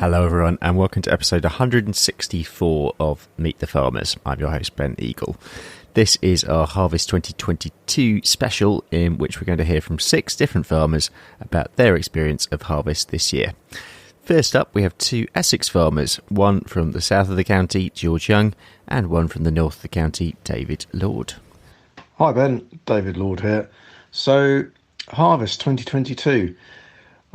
Hello everyone and welcome to episode 164 of Meet the Farmers. I'm your host Ben Eagle. This is our Harvest 2022 special in which we're going to hear from 6 different farmers about their experience of harvest this year. First up we have 2 Essex farmers, one from the south of the county, George Young, and one from the north of the county, David Lord. Hi Ben, David Lord here. So, Harvest 2022.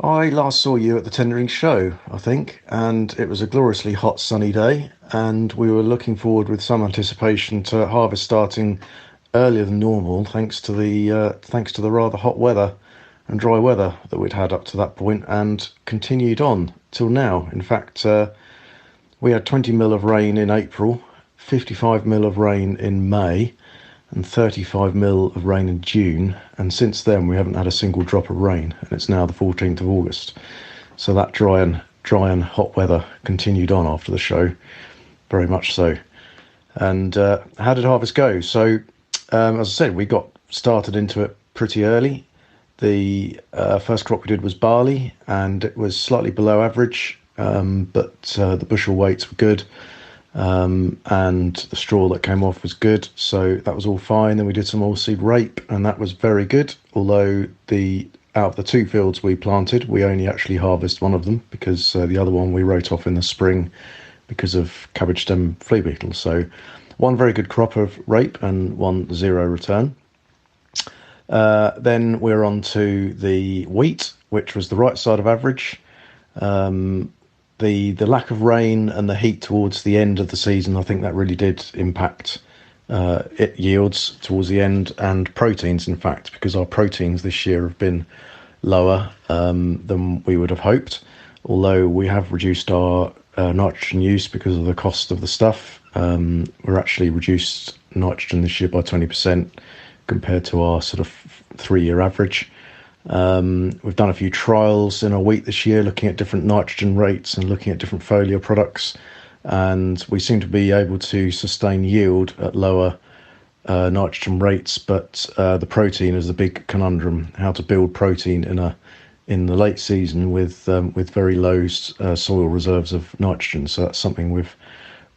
I last saw you at the Tendering Show, I think, and it was a gloriously hot sunny day, and we were looking forward with some anticipation to harvest starting earlier than normal, thanks to the rather hot weather and dry weather that we'd had up to that point, and continued on till now. In fact, we had 20 mil of rain in April, 55 mil of rain in May, and 35 mil of rain in June, and since then we haven't had a single drop of rain, and it's now the 14th of August. So that dry and hot weather continued on after the show, very much so. And how did harvest go? So, as I said, we got started into it pretty early. The first crop we did was barley, and it was slightly below average, but the bushel weights were good. And the straw that came off was good, so that was all fine. Then we did some oilseed rape, and that was very good, although out of the 2 fields we planted, we only actually harvested one of them because the other one we wrote off in the spring because of cabbage stem flea beetle. So one very good crop of rape and one 0 return. Then we're on to the wheat, which was the right side of average. The lack of rain and the heat towards the end of the season, I think that really did impact yields towards the end, and proteins, in fact, because our proteins this year have been lower than we would have hoped, although we have reduced our nitrogen use because of the cost of the stuff. We're actually reduced nitrogen this year by 20% compared to our sort of 3-year average. We've done a few trials in our wheat this year, looking at different nitrogen rates and looking at different foliar products, and we seem to be able to sustain yield at lower nitrogen rates, but the protein is the big conundrum: how to build protein in the late season with very low soil reserves of nitrogen. So that's something we've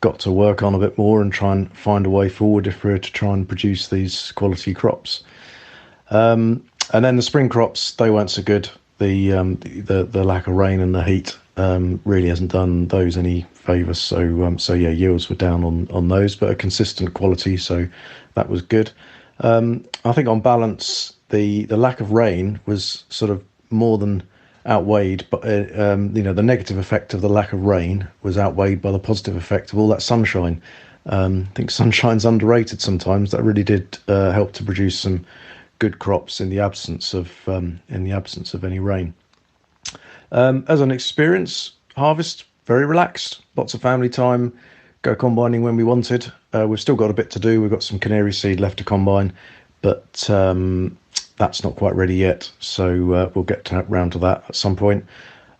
got to work on a bit more and try and find a way forward if we're to try and produce these quality crops. And then the spring crops, they weren't so good. The lack of rain and the heat really hasn't done those any favours. So yeah, yields were down on those, but a consistent quality, so that was good. I think on balance, the lack of rain was sort of more than outweighed, but the negative effect of the lack of rain was outweighed by the positive effect of all that sunshine. I think sunshine's underrated sometimes. That really did help to produce some good crops in the absence of any rain. As an experience, harvest very relaxed, lots of family time, go combining when we wanted. We've still got a bit to do. We've got some canary seed left to combine, but that's not quite ready yet, so we'll get round to that at some point.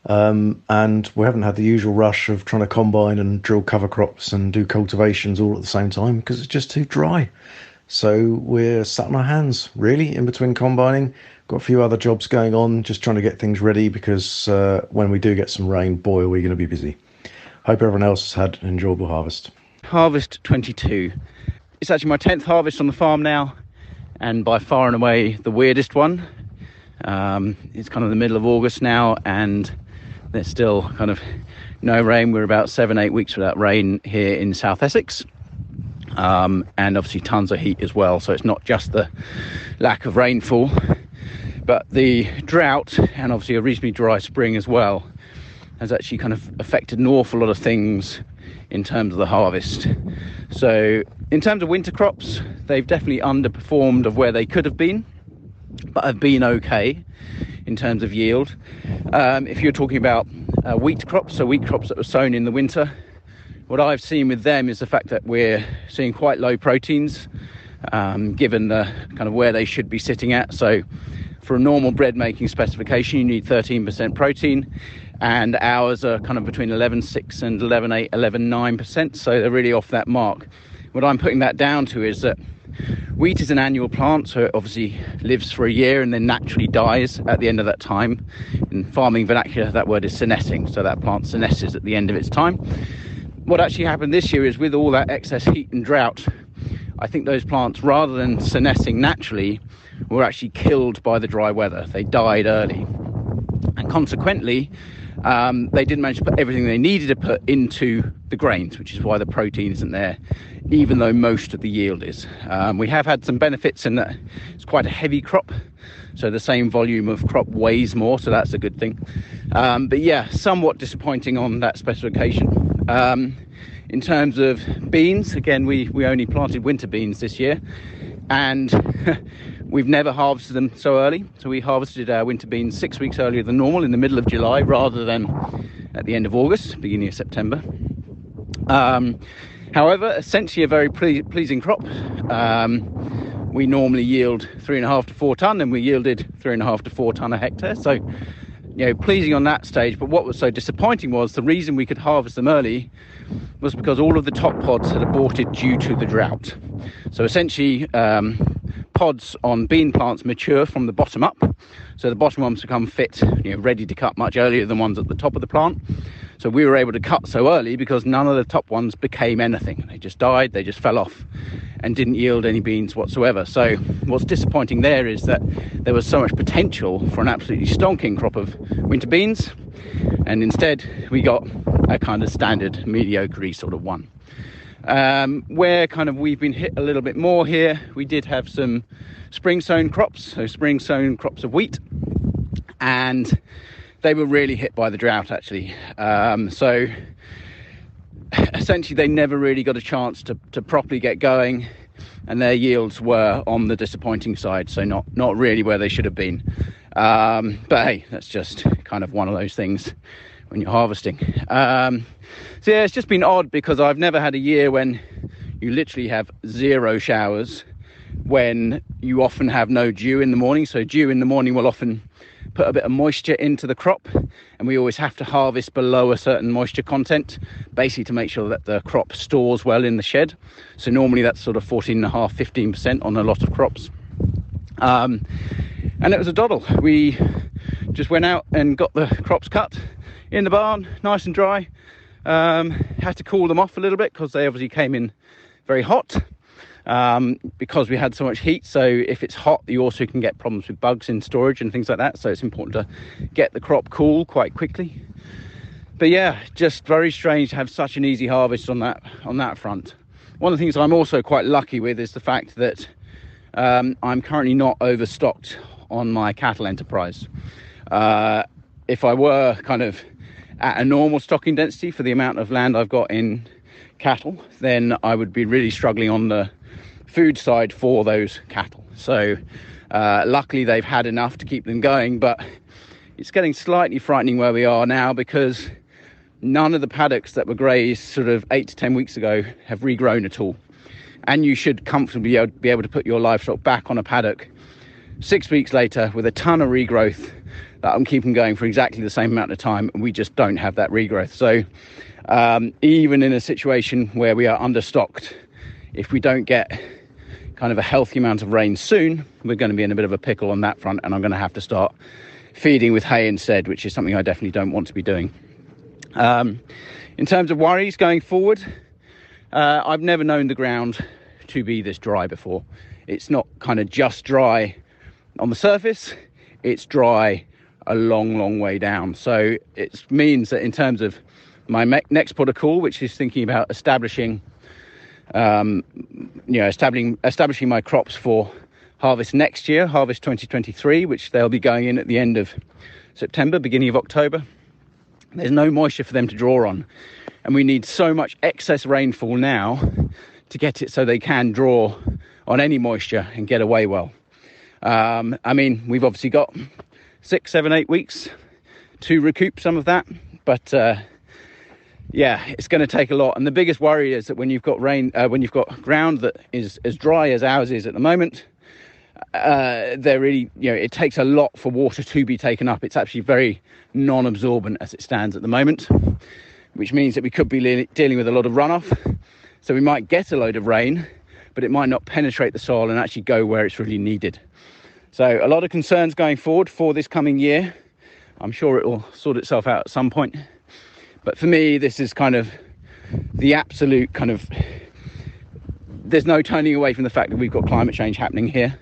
And we haven't had the usual rush of trying to combine and drill cover crops and do cultivations all at the same time because it's just too dry. So we're sat on our hands, really, in between combining. Got a few other jobs going on, just trying to get things ready because when we do get some rain, boy, are we going to be busy. Hope everyone else has had an enjoyable harvest. Harvest 22. It's actually my 10th harvest on the farm now, and by far and away the weirdest one. It's kind of the middle of August now, and there's still kind of no rain. We're about 7-8 weeks without rain here in South Essex. And obviously tons of heat as well, so it's not just the lack of rainfall, but the drought and obviously a reasonably dry spring as well has actually kind of affected an awful lot of things in terms of the harvest. So in terms of winter crops, they've definitely underperformed of where they could have been, but have been okay in terms of yield. If you're talking about wheat crops, so wheat crops that were sown in the winter, what I've seen with them is the fact that we're seeing quite low proteins, given the kind of where they should be sitting at. So for a normal bread making specification, you need 13% protein, and ours are kind of between 11.6 and 11.8, 11.9%. So they're really off that mark. What I'm putting that down to is that Wheat is an annual plant, so it obviously lives for a year and then naturally dies at the end of that time. In farming vernacular, that word is senescing, so that plant senesces at the end of its time. What actually happened this year is, with all that excess heat and drought, I think those plants, rather than senescing naturally, were actually killed by the dry weather. They died early, and consequently they didn't manage to put everything they needed to put into the grains, which is why the protein isn't there, even though most of the yield is. We have had some benefits in that it's quite a heavy crop, so the same volume of crop weighs more, so that's a good thing. But yeah, somewhat disappointing on that specification. In terms of beans, again, we only planted winter beans this year, and we've never harvested them so early. So we harvested our winter beans 6 weeks earlier than normal, in the middle of July, rather than at the end of August, beginning of September. However, essentially a very pleasing crop. We normally yield 3.5 to 4 tonne, and we yielded 3.5 to 4 tonne a hectare. So, pleasing on that stage. But what was so disappointing was the reason we could harvest them early was because all of the top pods had aborted due to the drought. So essentially, pods on bean plants mature from the bottom up. So the bottom ones become fit, ready to cut much earlier than ones at the top of the plant. So we were able to cut so early because none of the top ones became anything. They just died, they just fell off and didn't yield any beans whatsoever. So what's disappointing there is that there was so much potential for an absolutely stonking crop of winter beans, and instead we got a kind of standard mediocre sort of one. Where kind of we've been hit a little bit more here, we did have some spring sown crops, so spring sown crops of wheat, and they were really hit by the drought actually. So essentially they never really got a chance to properly get going, and their yields were on the disappointing side, so not really where they should have been. But hey, that's just kind of one of those things when you're harvesting. So yeah, it's just been odd because I've never had a year when you literally have 0 showers, when you often have no dew in the morning. So dew in the morning will often put a bit of moisture into the crop, and we always have to harvest below a certain moisture content, basically to make sure that the crop stores well in the shed. So normally that's sort of 14.5-15% on a lot of crops. And it was a doddle. We just went out and got the crops cut in the barn, nice and dry. Had to cool them off a little bit because they obviously came in very hot, because we had so much heat. So if it's hot, you also can get problems with bugs in storage and things like that. So it's important to get the crop cool quite quickly. But yeah, just very strange to have such an easy harvest on that front. One of the things I'm also quite lucky with is the fact that I'm currently not overstocked on my cattle enterprise. If I were kind of at a normal stocking density for the amount of land I've got in cattle, then I would be really struggling on the food side for those cattle. So luckily they've had enough to keep them going, but it's getting slightly frightening where we are now, because none of the paddocks that were grazed sort of 8 to 10 weeks ago have regrown at all. And you should comfortably be able to put your livestock back on a paddock 6 weeks later with a ton of regrowth that I'm keeping going for exactly the same amount of time, and we just don't have that regrowth. So even in a situation where we are understocked, if we don't get kind of a healthy amount of rain soon, we're going to be in a bit of a pickle on that front, and I'm going to have to start feeding with hay instead, which is something I definitely don't want to be doing. In terms of worries going forward, I've never known the ground to be this dry before. It's not kind of just dry on the surface, it's dry a long way down. So it means that in terms of my next port of call, which is thinking about establishing my crops for harvest next year, harvest 2023, which they'll be going in at the end of September, beginning of October. There's no moisture for them to draw on, and we need so much excess rainfall now to get it so they can draw on any moisture and get away well. I mean, we've obviously got 6, 7, 8 weeks to recoup some of that, but yeah, it's going to take a lot. And the biggest worry is that when you've got ground that is as dry as ours is at the moment, it takes a lot for water to be taken up. It's actually very non-absorbent as it stands at the moment, which means that we could be dealing with a lot of runoff. So we might get a load of rain, but it might not penetrate the soil and actually go where it's really needed. So a lot of concerns going forward for this coming year. I'm sure it will sort itself out at some point. But for me, this is kind of the absolute kind of... There's no turning away from the fact that we've got climate change happening here.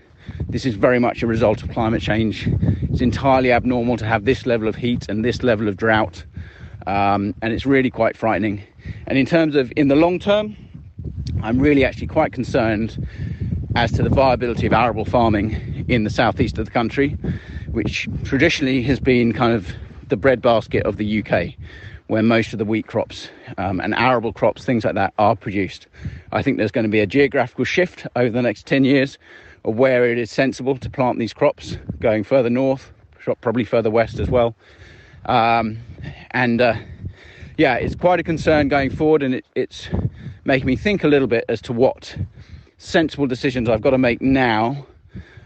This is very much a result of climate change. It's entirely abnormal to have this level of heat and this level of drought. And it's really quite frightening. And in terms of in the long term, I'm really actually quite concerned as to the viability of arable farming in the southeast of the country, which traditionally has been kind of the breadbasket of the UK, where most of the wheat crops and arable crops, things like that, are produced. I think there's going to be a geographical shift over the next 10 years of where it is sensible to plant these crops, going further north, probably further west as well. Yeah, it's quite a concern going forward, and it's making me think a little bit as to what sensible decisions I've got to make now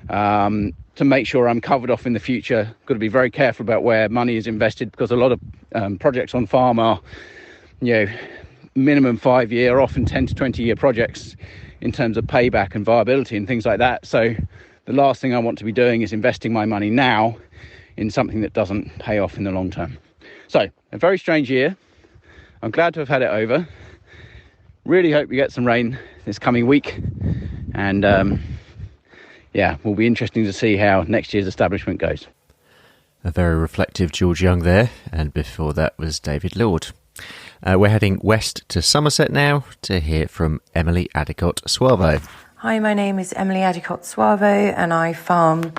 to make sure I'm covered off in the future. Got to be very careful about where money is invested, because a lot of projects on farm are, minimum 5-year, often 10 to 20-year projects in terms of payback and viability and things like that. So the last thing I want to be doing is investing my money now in something that doesn't pay off in the long term. So a very strange year. I'm glad to have had it over. Really hope we get some rain this coming week. And will be interesting to see how next year's establishment goes. A very reflective George Young there, and before that was David Lord. We're heading west to Somerset now to hear from Emily Addicott-Suavo. Hi, my name is Emily Addicott-Suavo, and I farm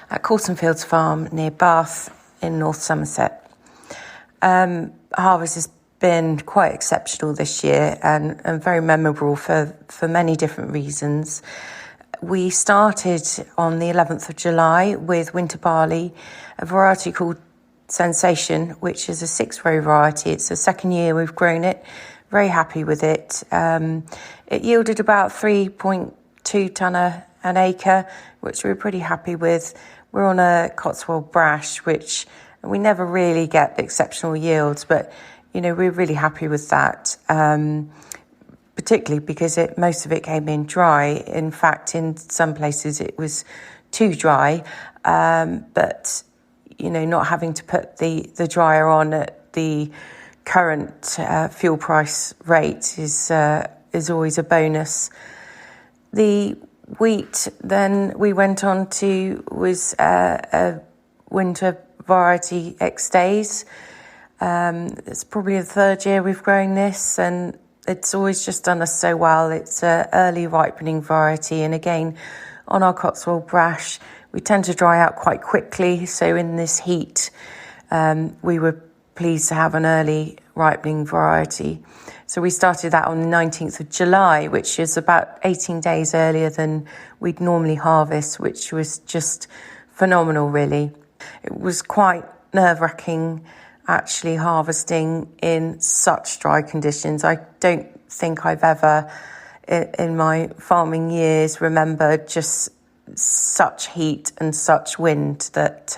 at Coulson Fields Farm near Bath in North Somerset. Harvest has been quite exceptional this year and very memorable for many different reasons. We started on the 11th of July with winter barley, a variety called Sensation, which is a 6-row variety. It's the second year we've grown it. Very happy with it. It yielded about 3.2 tonne an acre, which we're pretty happy with. We're on a Cotswold Brash, which we never really get exceptional yields, but we're really happy with that. Particularly because most of it came in dry. In fact, in some places it was too dry, but not having to put the dryer on at the current fuel price rate is always a bonus. The wheat then we went on to was a winter variety X-Days. It's probably the third year we've grown this, and it's always just done us so well. It's an early ripening variety, and again, on our Cotswold Brash, we tend to dry out quite quickly. So in this heat, we were pleased to have an early ripening variety. So we started that on the 19th of July, which is about 18 days earlier than we'd normally harvest, which was just phenomenal, really. It was quite nerve-wracking actually harvesting in such dry conditions. I don't think I've ever, in my farming years, remembered just such heat and such wind that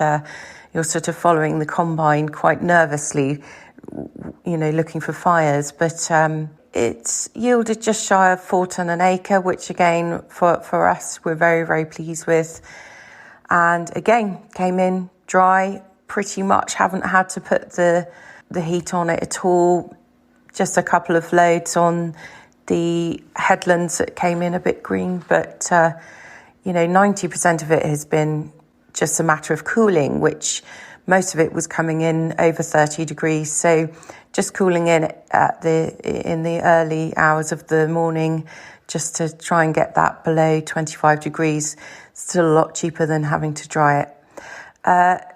you're sort of following the combine quite nervously, looking for fires. But it's yielded just shy of 4 tonne an acre, which again, for us, we're very, very pleased with. And again, came in dry, pretty much haven't had to put the heat on it at all. Just a couple of loads on the headlands that came in a bit green, but 90% of it has been just a matter of cooling, which most of it was coming in over 30 degrees. So just cooling in in the early hours of the morning, just to try and get that below 25 degrees. Still a lot cheaper than having to dry it.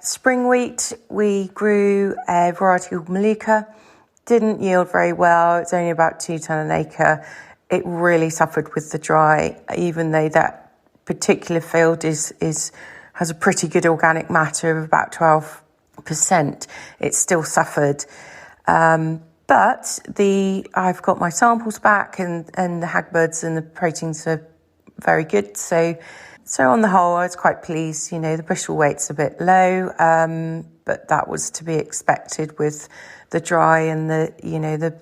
Spring wheat, we grew a variety called Maluka. Didn't yield very well. It's only about 2 tonne an acre. It really suffered with the dry, even though that particular field has a pretty good organic matter of about 12%. It still suffered. But I've got my samples back, and the Hagbuds and the proteins are very good. So on the whole, I was quite pleased. The bushel weight's a bit low, but that was to be expected with the dry and the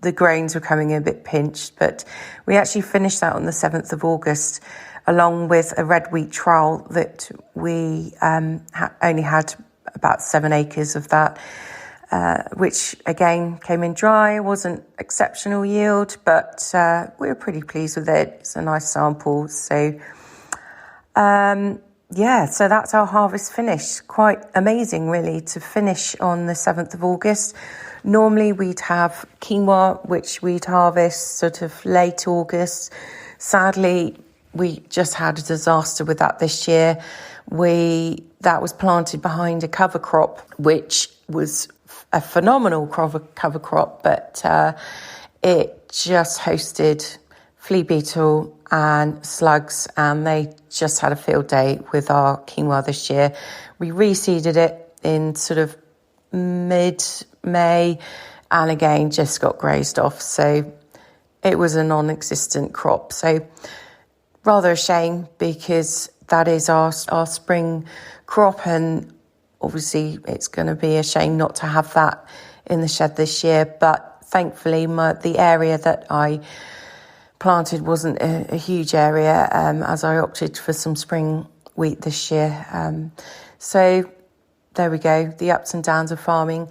the grains were coming in a bit pinched, but we actually finished that on the 7th of August, along with a red wheat trowel that we only had about 7 acres of that, which again came in dry. Wasn't exceptional yield, but we were pretty pleased with it. It's a nice sample. So so that's our harvest finish. Quite amazing, really, to finish on the 7th of August. Normally we'd have quinoa, which we'd harvest sort of late August. Sadly, we just had a disaster with that this year. That was planted behind a cover crop, which was a phenomenal cover crop, but it just hosted flea beetle and slugs, and they just had a field day with our quinoa this year. We reseeded it in sort of mid-May, and again just got grazed off, so it was a non-existent crop. So rather a shame, because that is our spring crop, and obviously it's going to be a shame not to have that in the shed this year. But thankfully the area that I planted wasn't a huge area, as I opted for some spring wheat this year. So there we go, the ups and downs of farming.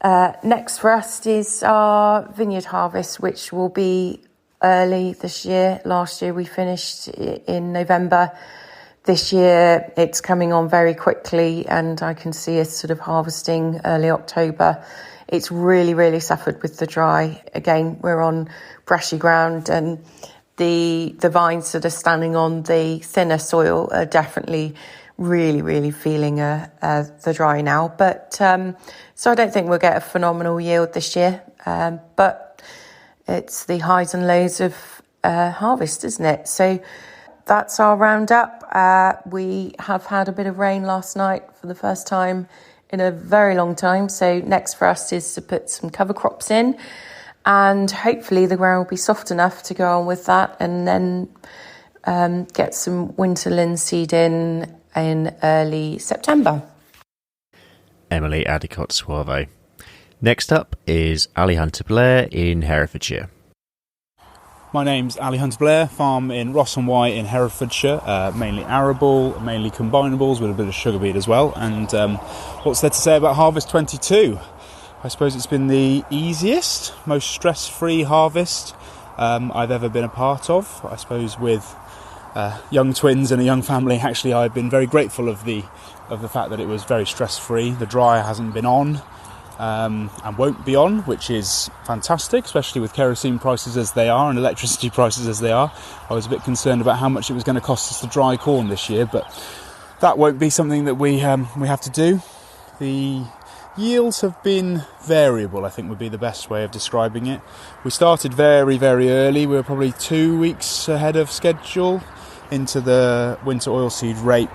Next for us is our vineyard harvest, which will be early this year. Last year we finished in November. This year it's coming on very quickly, and I can see us sort of harvesting early October. It's really, really suffered with the dry. Again, we're on brushy ground, and the vines that are standing on the thinner soil are definitely really, really feeling the dry now. But so I don't think we'll get a phenomenal yield this year. But it's the highs and lows of harvest, isn't it? So that's our roundup. We have had a bit of rain last night for the first time in a very long time. So next for us is to put some cover crops in, and hopefully the ground will be soft enough to go on with that, and then get some winter linseed in early September. Emily Adicott Suave. Next up is Ali Hunter-Blair in Herefordshire. My name's Ali Hunter-Blair, farm in Ross and Wye in Herefordshire, mainly arable, mainly combinables with a bit of sugar beet as well. And what's there to say about Harvest 22? I suppose it's been the easiest, most stress-free harvest I've ever been a part of. I suppose with young twins and a young family, actually I've been very grateful of the fact that it was very stress-free. The dryer hasn't been on. And won't be on, which is fantastic, especially with kerosene prices as they are and electricity prices as they are. I was a bit concerned about how much it was going to cost us to dry corn this year, but that won't be something that we have to do. The yields have been variable, I think would be the best way of describing it. We started very, very early. We were probably 2 weeks ahead of schedule into the winter oilseed rape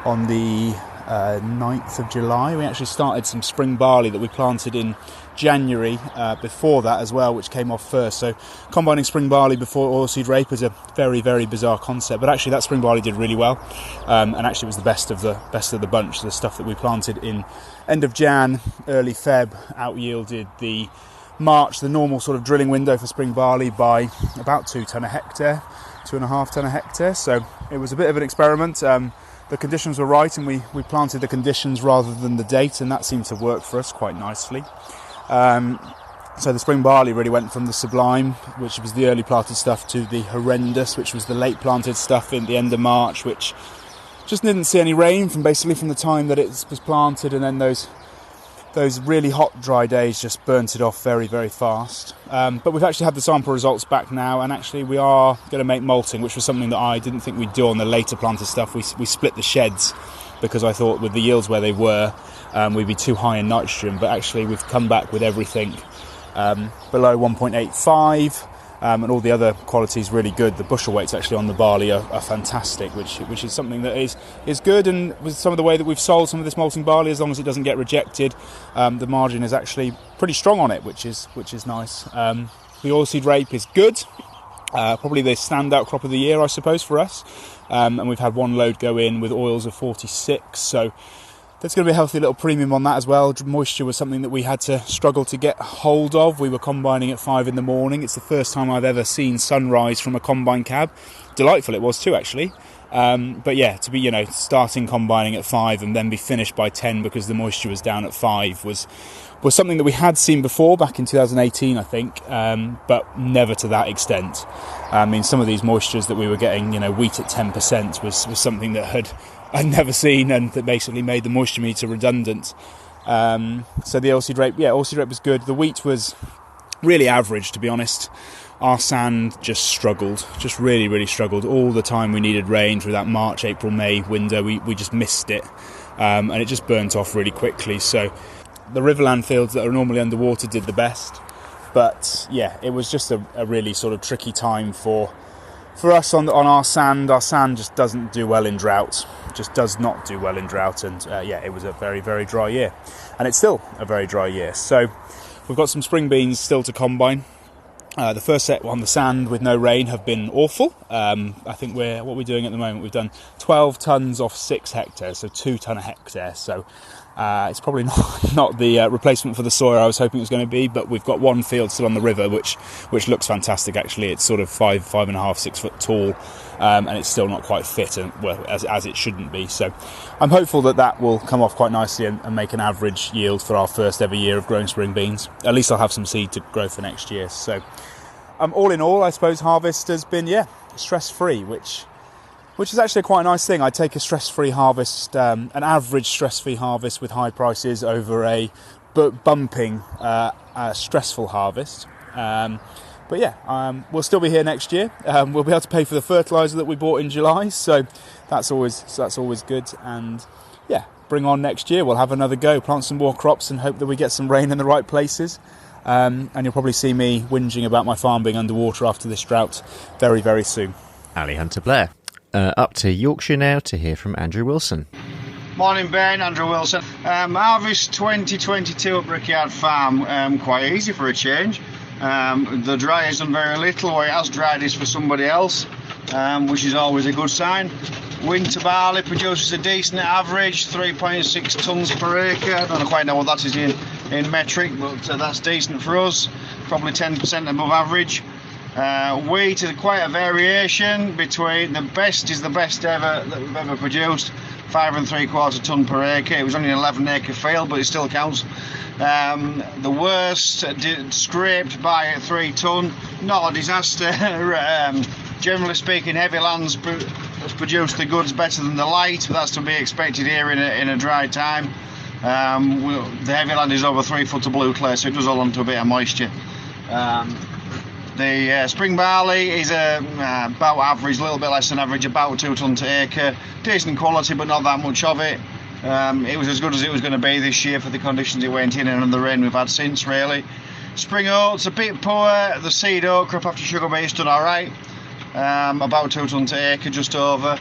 on the 9th of July. We actually started some spring barley that we planted in January before that as well, which came off first. So combining spring barley before oilseed rape is a very, very bizarre concept, but actually that spring barley did really well, and actually it was the best of the bunch. The stuff that we planted in end of Jan, early Feb, out yielded the March, the normal sort of drilling window for spring barley, by about 2 tonne a hectare, 2.5 tonne a hectare. So it was a bit of an experiment. The conditions were right, and we planted the conditions rather than the date, and that seemed to work for us quite nicely. So the spring barley really went from the sublime, which was the early planted stuff, to the horrendous, which was the late planted stuff in the end of March, which just didn't see any rain from the time that it was planted, and then those really hot dry days just burnt it off very, very fast. But we've actually had the sample results back now, and actually we are going to make malting, which was something that I didn't think we'd do on the later planted stuff. We split the sheds because I thought with the yields where they were, we'd be too high in nitrogen, but actually we've come back with everything below 1.85, and all the other qualities really good. The bushel weights actually on the barley are fantastic, which is something that is good, and with some of the way that we've sold some of this malting barley, as long as it doesn't get rejected, the margin is actually pretty strong on it, which is nice. The oilseed rape is good, probably the standout crop of the year, I suppose, for us, and we've had one load go in with oils of 46, so there's going to be a healthy little premium on that as well. Moisture was something that we had to struggle to get hold of. We were combining at 5 in the morning. It's the first time I've ever seen sunrise from a combine cab. Delightful it was too, actually. But yeah, to be, starting combining at 5 and then be finished by 10 because the moisture was down at 5 was something that we had seen before back in 2018, I think, but never to that extent. I mean, some of these moistures that we were getting, wheat at 10% was something that I'd never seen, and that basically made the moisture meter redundant. So the oilseed rape was good. The wheat was really average, to be honest. Our sand just struggled, just really, really struggled. All the time we needed rain through that March, April, May window, we just missed it, and it just burnt off really quickly. So the Riverland fields that are normally underwater did the best, but yeah, it was just a really sort of tricky time for us on our sand. Our sand just doesn't do well in drought, just does not do well in drought, and it was a very, very dry year, and it's still a very dry year. So we've got some spring beans still to combine. The first set on the sand with no rain have been awful. I think what we're doing at the moment, we've done 12 tonnes off 6 hectares, so 2 tonne a hectare. So it's probably not the replacement for the soya I was hoping it was going to be, but we've got one field still on the river, which looks fantastic actually. It's sort of 5.5, 6 foot tall, and it's still not quite fit, and as it shouldn't be. So I'm hopeful that will come off quite nicely and make an average yield for our first ever year of growing spring beans. At least I'll have some seed to grow for next year. So all in all, I suppose harvest has been stress-free, which is actually quite a nice thing. I take a stress-free harvest, an average stress-free harvest with high prices over a bumping stressful harvest. But we'll still be here next year. We'll be able to pay for the fertiliser that we bought in July, so that's always good. And bring on next year. We'll have another go, plant some more crops, and hope that we get some rain in the right places. And you'll probably see me whinging about my farm being underwater after this drought very, very soon. Ali Hunter-Blair. Up to Yorkshire now to hear from Andrew Wilson. Morning, Ben. Andrew Wilson. Harvest 2022 at Brickyard Farm, quite easy for a change. The dry has done very little. Where it has dried is for somebody else, which is always a good sign. Winter barley produces a decent average, 3.6 tonnes per acre. I don't quite know what that is in metric, but that's decent for us. Probably 10% above average. Wheat is quite a variation between the best is the best ever that we've ever produced, 5 3/4 tonne per acre. It was only an 11 acre field, but it still counts. The worst scraped by 3 tonne, not a disaster. Generally speaking, heavy lands has produced the goods better than the light, but that's to be expected here in a dry time. The heavy land is over 3 foot of blue clay, so it does hold on to a bit of moisture. The spring barley is about average, a little bit less than average, about 2 tonne to acre. Decent quality, but not that much of it. It was as good as it was going to be this year for the conditions it went in and the rain we've had since, really. Spring oats a bit poor. The seed oat crop after sugar beet's done alright. About 2 tonne to acre, just over.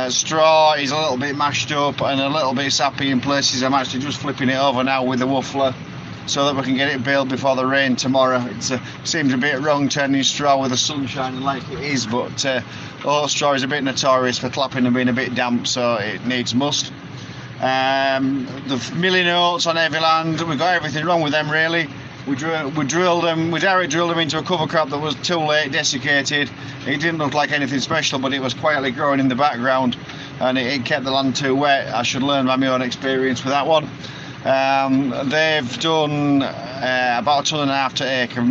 Straw is a little bit mashed up and a little bit sappy in places. I'm actually just flipping it over now with the woofler so that we can get it baled before the rain tomorrow. It seems a bit wrong turning straw with the sun shining like it is, but oat straw is a bit notorious for clapping and being a bit damp, so it needs must. The milling oats on heavy land, we've got everything wrong with them really. We direct drilled them into a cover crop that was too late, desiccated. It didn't look like anything special, but it was quietly growing in the background, and it kept the land too wet. I should learn by my own experience with that one. They've done about 1.5 tonnes to acre,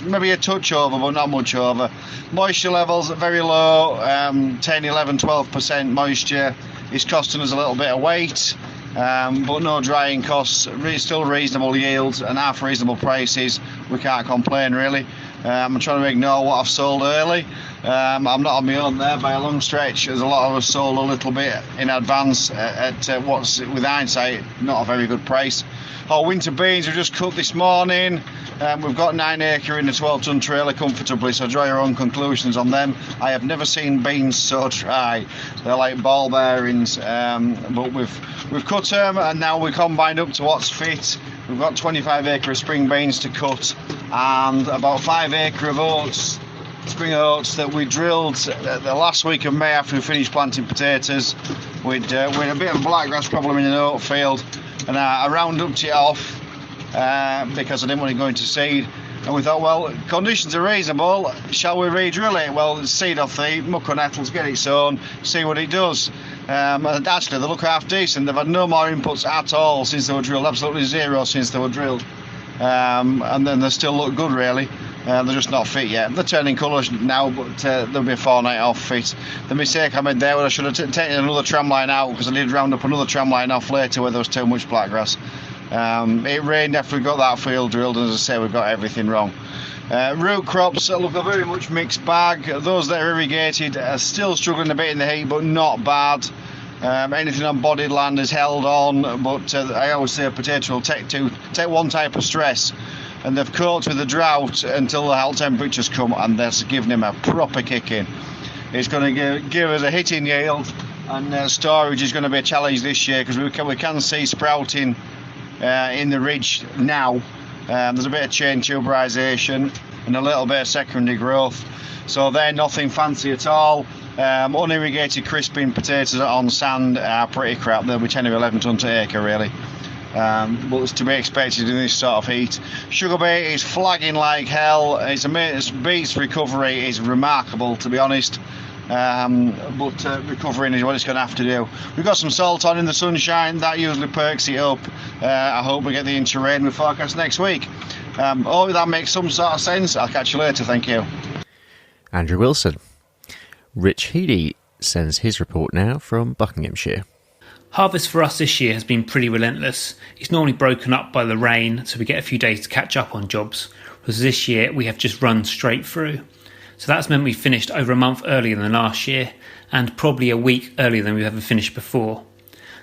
maybe a touch over, but not much over. Moisture levels are very low, 10, 11, 12% moisture. It's costing us a little bit of weight. But no drying costs, still reasonable yields and half reasonable prices. We can't complain really. I'm trying to ignore what I've sold early. I'm not on my own there by a long stretch. There's a lot of us sold a little bit in advance at what's, with hindsight, not a very good price. Our winter beans are just cut this morning. We've got 9 acre in a 12 tonne trailer comfortably, so draw your own conclusions on them. I have never seen beans so dry. They're like ball bearings, but we've cut them and now we're combined up to what's fit. We've got 25 acre of spring beans to cut and about 5 acre of oats, spring oats, that we drilled the last week of May after we finished planting potatoes. with a bit of blackgrass problem in an oat field, and I round-upped it off because I didn't want to go into seed. And we thought, well, conditions are reasonable, shall we re-drill it? Well, seed off the muck and nettles, get it sown, see what it does. And actually, they look half decent. They've had no more inputs at all since they were drilled, absolutely zero since they were drilled. And then they still look good, really. They're just not fit yet. They're turning colours now, but they'll be a fortnight off fit. The mistake I made there was I should have taken another tram line out, because I did round up another tram line off later where there was too much blackgrass. It rained after we got that field drilled, and as I say, we got everything wrong. Root crops look a very much mixed bag. Those that are irrigated are still struggling a bit in the heat, but not bad. Anything on bodied land is held on, but I always say a potato will take one type of stress, and they've coped with the drought until the hot temperatures come, and that's giving them a proper kick in. It's going to give us a hit in yield, and storage is going to be a challenge this year, because we can see sprouting in the ridge now. There's a bit of chain tuberisation and a little bit of secondary growth, so they're nothing fancy at all. Unirrigated crisping potatoes on sand are pretty crap. They'll be 10 or 11 tonne to acre, really. But it's to be expected in this sort of heat. Sugar beet is flagging like hell. Beet's recovery is remarkable, to be honest. But recovering is what it's going to have to do. We've got some salt on in the sunshine, that usually perks it up. I hope we get the inch of rain we forecast next week. Hope that makes some sort of sense. I'll catch you later, thank you. Andrew Wilson. Rich Heady sends his report now from Buckinghamshire. Harvest for us this year has been pretty relentless. It's normally broken up by the rain, so we get a few days to catch up on jobs, whereas this year we have just run straight through. So that's meant we finished over a month earlier than last year, and probably a week earlier than we've ever finished before.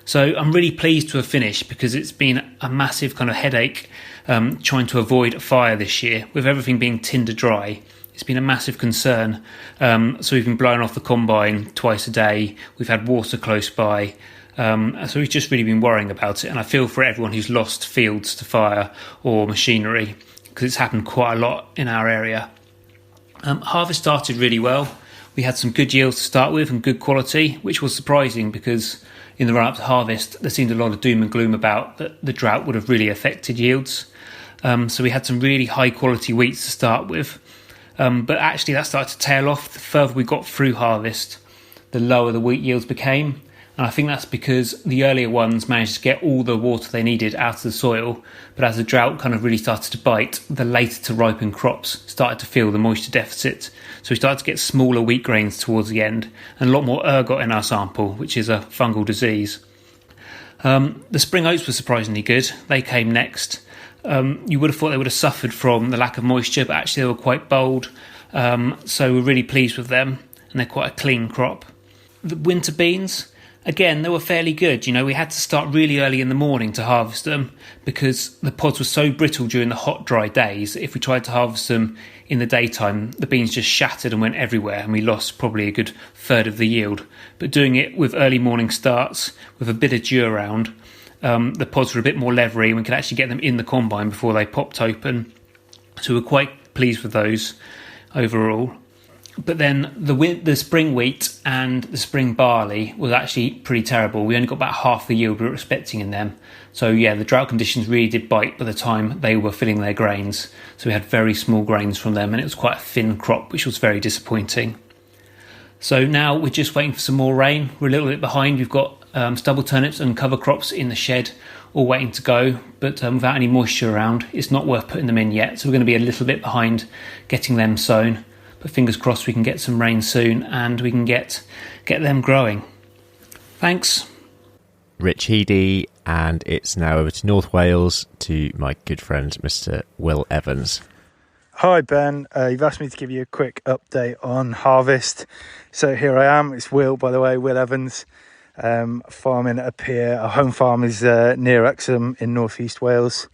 So I'm really pleased to have finished, because it's been a massive kind of headache trying to avoid a fire this year, with everything being tinder dry. It's been a massive concern. So we've been blowing off the combine twice a day. We've had water close by. So we've just really been worrying about it. And I feel for everyone who's lost fields to fire or machinery, because it's happened quite a lot in our area. Harvest started really well. We had some good yields to start with and good quality, which was surprising, because in the run-up to harvest, there seemed a lot of doom and gloom about that the drought would have really affected yields. So we had some really high-quality wheats to start with. But actually that started to tail off. The further we got through harvest, the lower the wheat yields became. And I think that's because the earlier ones managed to get all the water they needed out of the soil. But as the drought kind of really started to bite, the later to ripen crops started to feel the moisture deficit. So we started to get smaller wheat grains towards the end, and a lot more ergot in our sample, which is a fungal disease. The spring oats were surprisingly good. They came next. You would have thought they would have suffered from the lack of moisture, but actually they were quite bold. So we're really pleased with them, and they're quite a clean crop. The winter beans, again, they were fairly good. You know, we had to start really early in the morning to harvest them, because the pods were so brittle during the hot, dry days. If we tried to harvest them in the daytime, the beans just shattered and went everywhere, and we lost probably a good third of the yield. But doing it with early morning starts, with a bit of dew around, the pods were a bit more leathery, and we could actually get them in the combine before they popped open. So we're quite pleased with those overall. But then the spring wheat and the spring barley was actually pretty terrible. We only got about half the yield we were expecting in them. So yeah, the drought conditions really did bite by the time they were filling their grains. So we had very small grains from them, and it was quite a thin crop, which was very disappointing. So now we're just waiting for some more rain. We're a little bit behind. We've got stubble turnips and cover crops in the shed, all waiting to go, but without any moisture around, it's not worth putting them in yet. So we're going to be a little bit behind getting them sown. But fingers crossed we can get some rain soon, and we can get them growing. Thanks. Rich Heady, and it's now over to North Wales to my good friend Mr. Will Evans. Hi Ben, you've asked me to give you a quick update on harvest. So here I am, it's Will, by the way, Will Evans, farming up here. Our home farm is near Wrexham in North East Wales,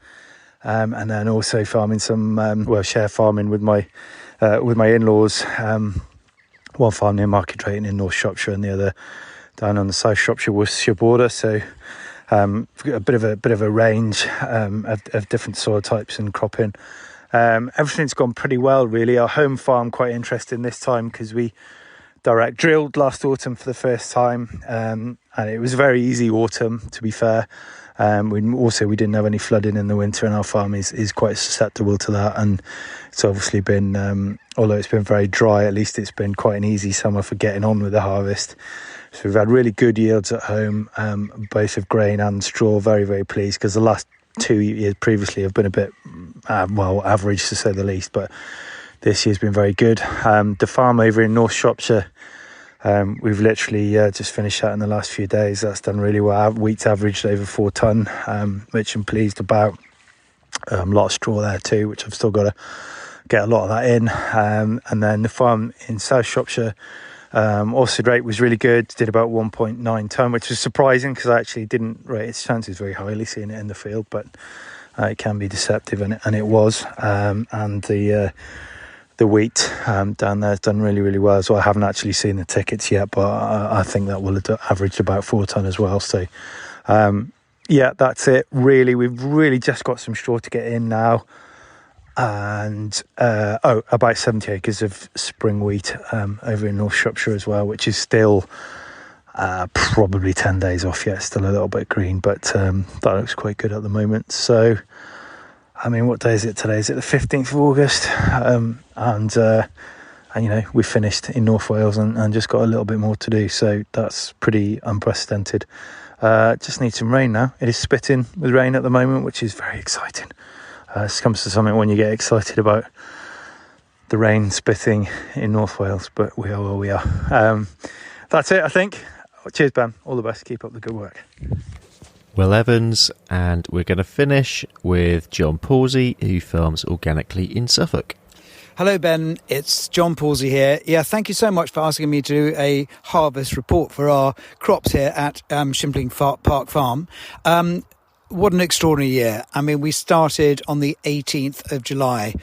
and then also farming some, share farming with my in-laws. One farm near Market Drayton in North Shropshire, and the other down on the South Shropshire Worcestershire border. So we've got a bit of a range of different soil types and cropping. Everything's gone pretty well, really. Our home farm quite interesting this time, because we direct. Drilled last autumn for the first time, and it was a very easy autumn, to be fair. We didn't have any flooding in the winter, and our farm is quite susceptible to that. And it's obviously been, although it's been very dry, at least it's been quite an easy summer for getting on with the harvest. So we've had really good yields at home, both of grain and straw. Very, very pleased, because the last 2 years previously have been a bit, average to say the least, but this year's been very good. The farm over in North Shropshire, we've literally just finished that in the last few days. That's done really well. Wheat's averaged over 4 tonne, which I'm pleased about. A lot of straw there too, which I've still got to get a lot of that in. And then the farm in South Shropshire, Orsted rate was really good, did about 1.9 tonne, which was surprising because I actually didn't rate its chances very highly seeing it in the field, but it can be deceptive, and it was. And the wheat down there has done really, really well as well. I haven't actually seen the tickets yet, but I think that will have averaged about 4 tonne as well. So that's it really. We've really just got some straw to get in now, and about 70 acres of spring wheat over in North Shropshire as well, which is still probably 10 days off yet, still a little bit green, but that looks quite good at the moment. So I mean, what day is it today? Is it the 15th of August? And you know, we finished in North Wales and just got a little bit more to do, so that's pretty unprecedented. Just need some rain now. It is spitting with rain at the moment, which is very exciting. This comes to something when you get excited about the rain spitting in North Wales, but we are where we are. That's it, I think. Cheers, Ben. All the best. Keep up the good work. Will Evans, and we're going to finish with John Pawsey, who farms organically in Suffolk. Hello, Ben. It's John Pawsey here. Yeah, thank you so much for asking me to do a harvest report for our crops here at Shimpling Park Farm. What an extraordinary year. I mean, we started on the 18th of July.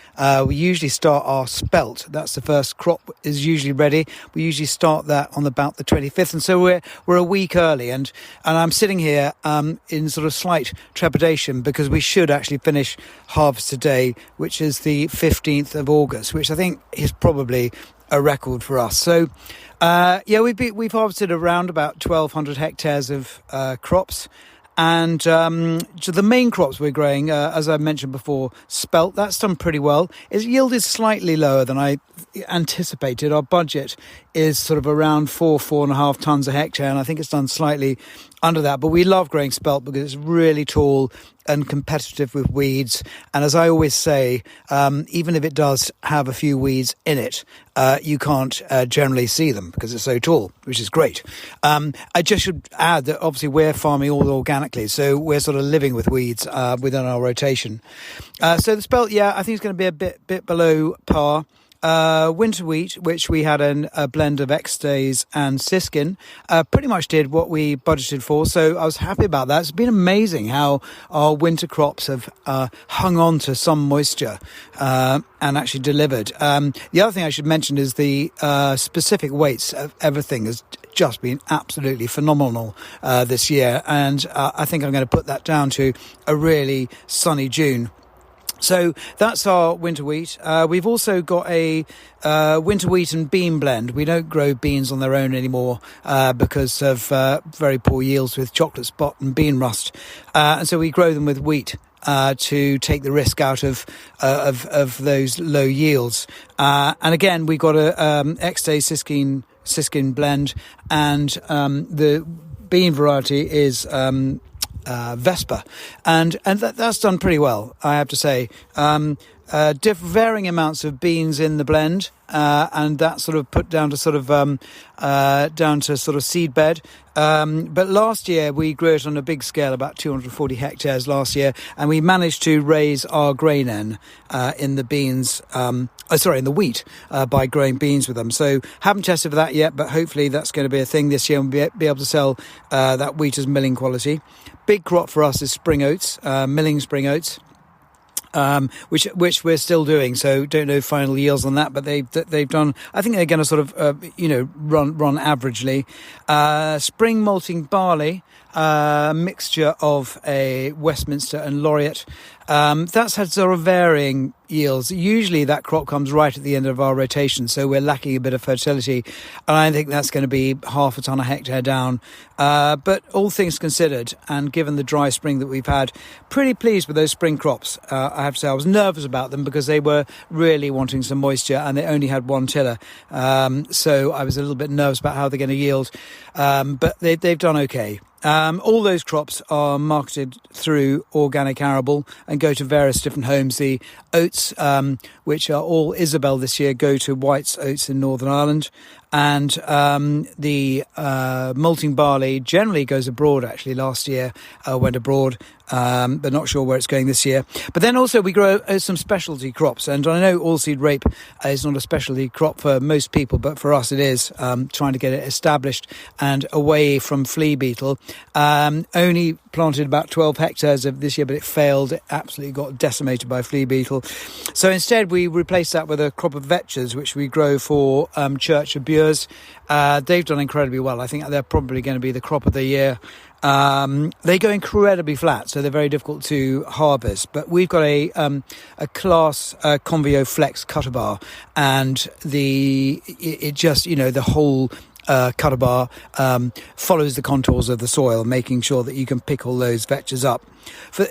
We usually start our spelt. That's the first crop is usually ready. We usually start that on about the 25th. And so we're a week early. And I'm sitting here in sort of slight trepidation because we should actually finish harvest today, which is the 15th of August, which I think is probably a record for us. So, we've harvested around about 1,200 hectares of crops. And the main crops we're growing, as I mentioned before, spelt, that's done pretty well. Its yield is slightly lower than I anticipated. Our budget is sort of around 4.5 tonnes a hectare, and I think it's done slightly under that. But we love growing spelt because it's really tall and competitive with weeds. And as I always say, even if it does have a few weeds in it, you can't generally see them because it's so tall, which is great. I just should add that obviously we're farming all organically, so we're sort of living with weeds within our rotation. So the spelt, I think it's going to be a bit below par. Winter wheat, which we had a blend of X-Days and Siskin, pretty much did what we budgeted for, so I was happy about that. It's been amazing how our winter crops have hung on to some moisture and actually delivered. The other thing I should mention is the specific weights of everything has just been absolutely phenomenal this year, and I think I'm going to put that down to a really sunny June. So that's our winter wheat. We've also got a winter wheat and bean blend. We don't grow beans on their own anymore because of very poor yields with chocolate spot and bean rust. And so we grow them with wheat to take the risk out of those low yields. And again, we got a X-Day Siskin blend, and the bean variety is Vespa, and that's done pretty well, I have to say. Varying amounts of beans in the blend, and that sort of put down to sort of seed bed. But last year we grew it on a big scale, about 240 hectares last year, and we managed to raise our grain N in the beans. In the wheat by growing beans with them. So haven't tested for that yet, but hopefully that's going to be a thing this year, and we'll be able to sell that wheat as milling quality. Big crop for us is spring oats, milling spring oats. Which we're still doing, so don't know final yields on that, but they've done. I think they're going to sort of run averagely. Spring malting barley, mixture of a Westminster and Laureate. That's had sort of varying yields. Usually that crop comes right at the end of our rotation, so we're lacking a bit of fertility, and I think that's going to be half a tonne a hectare down. But all things considered, and given the dry spring that we've had, pretty pleased with those spring crops. I have to say I was nervous about them because they were really wanting some moisture and they only had one tiller. So I was a little bit nervous about how they're going to yield, but they've done okay. All those crops are marketed through Organic Arable and go to various different homes. The oats, which are all Isabel this year, go to White's Oats in Northern Ireland. And the malting barley generally goes abroad. Actually, last year went abroad, but not sure where it's going this year. But then also we grow some specialty crops, and I know oilseed rape is not a specialty crop for most people, but for us it is. Trying to get it established and away from flea beetle. Only planted about 12 hectares of this year, but it failed. It absolutely got decimated by flea beetle. So instead we replaced that with a crop of vetches, which we grow for Church of Bures. They've done incredibly well. I think they're probably going to be the crop of the year. They go incredibly flat, so they're very difficult to harvest. But we've got a class Convio Flex cutter bar, and it just, the whole cutter bar follows the contours of the soil, making sure that you can pick all those vetches up.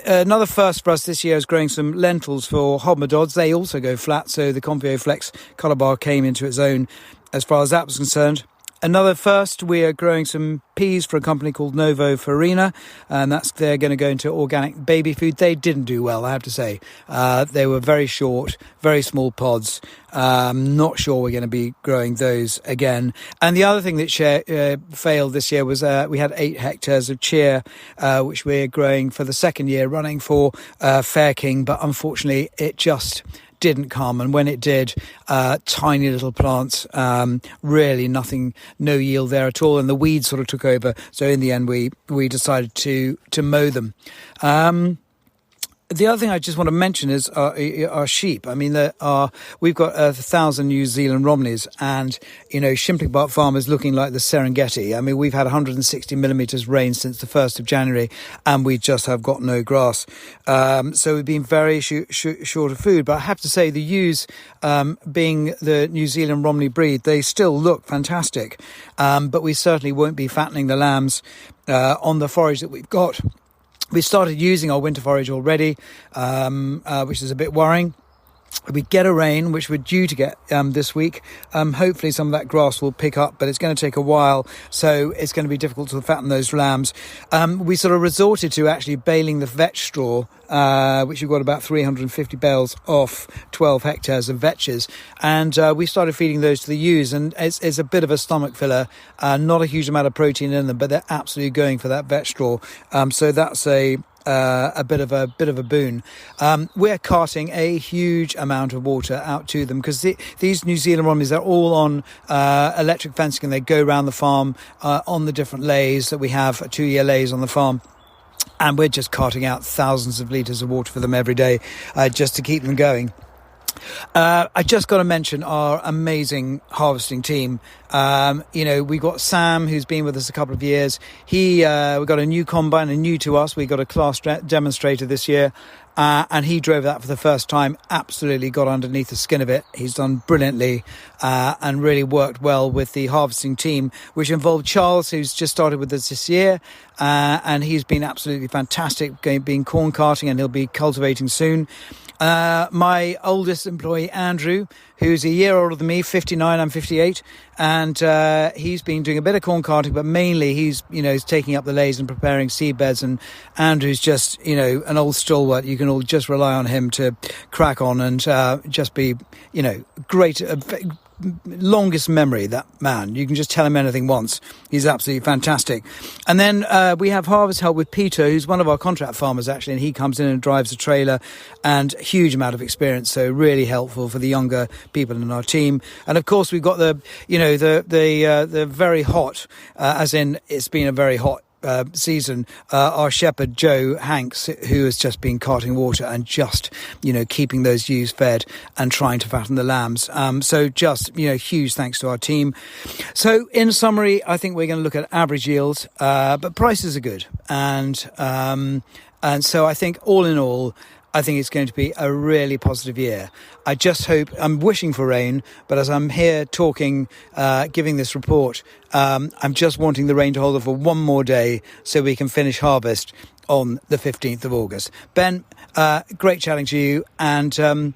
Another first for us this year is growing some lentils for Hobmadods. They also go flat, so the Convio Flex cutter bar came into its own as far as that was concerned. Another first, we are growing some peas for a company called Novo Farina, and they're going to go into organic baby food. They didn't do well, I have to say. They were very short, very small pods. Not sure we're going to be growing those again. And the other thing that failed this year was we had 8 hectares of cheer, which we're growing for the second year running for Fair King, but unfortunately it just didn't come, and when it did, tiny little plants, really nothing, no yield there at all, and the weeds sort of took over. So in the end we decided to mow them. The other thing I just want to mention is our sheep. I mean, we've got 1,000 New Zealand Romneys, and, Shimpling Park Farm is looking like the Serengeti. I mean, we've had 160 millimetres rain since the 1st of January, and we just have got no grass. So we've been very short of food. But I have to say, the ewes, being the New Zealand Romney breed, they still look fantastic. But we certainly won't be fattening the lambs on the forage that we've got. We started using our winter forage already, which is a bit worrying. We get a rain, which we're due to get this week. Hopefully some of that grass will pick up, but it's going to take a while, so it's going to be difficult to fatten those lambs. We sort of resorted to actually baling the vetch straw, which we've got about 350 bales off 12 hectares of vetches, and we started feeding those to the ewes, and it's a bit of a stomach filler, not a huge amount of protein in them, but they're absolutely going for that vetch straw. So that's a bit of a boon. We're carting a huge amount of water out to them because these New Zealand Romneys, they're all on electric fencing, and they go around the farm on the different lays that we have, 2-year lays on the farm. And we're just carting out thousands of litres of water for them every day just to keep them going. I just got to mention our amazing harvesting team. We got Sam, who's been with us a couple of years. We got a new combine, and new to us. We got a class demonstrator this year, and he drove that for the first time. Absolutely got underneath the skin of it. He's done brilliantly and really worked well with the harvesting team, which involved Charles, who's just started with us this year, and he's been absolutely fantastic, being corn carting, and he'll be cultivating soon. My oldest employee, Andrew, who's a year older than me, 59, I'm 58, and he's been doing a bit of corn carting, but mainly he's taking up the lays and preparing seed beds. And Andrew's just, an old stalwart. You can all just rely on him to crack on and just be, great. Longest memory, that man. You can just tell him anything once. He's absolutely fantastic. And then we have harvest help with Peter, who's one of our contract farmers actually, and he comes in and drives a trailer, and a huge amount of experience, so really helpful for the younger people in our team. And of course we've got the very hot, as in it's been a very hot season, our shepherd Joe Hanks, who has just been carting water and just, keeping those ewes fed and trying to fatten the lambs. So just, huge thanks to our team. So in summary, I think we're going to look at average yields, but prices are good. And so I think all in all, I think it's going to be a really positive year. I just hope, I'm wishing for rain, but as I'm here talking, giving this report, I'm just wanting the rain to hold on for one more day so we can finish harvest on the 15th of August. Ben, great chatting to you, and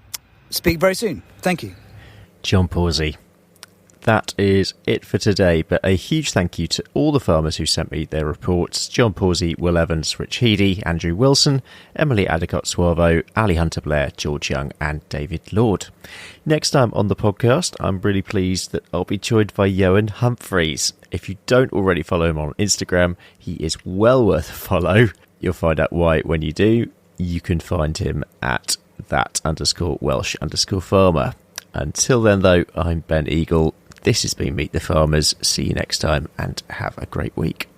speak very soon. Thank you. John Pawsey. That is it for today, but a huge thank you to all the farmers who sent me their reports: John Pawsey, Will Evans, Rich Heady, Andrew Wilson, Emily Adicott-Suavo, Ali Hunter-Blair, George Young and David Lord. Next time on the podcast, I'm really pleased that I'll be joined by Johan Humphreys. If you don't already follow him on Instagram, he is well worth a follow. You'll find out why when you do. You can find him at @that_Welsh_farmer. Until then, though, I'm Ben Eagle. This has been Meet the Farmers. See you next time and have a great week.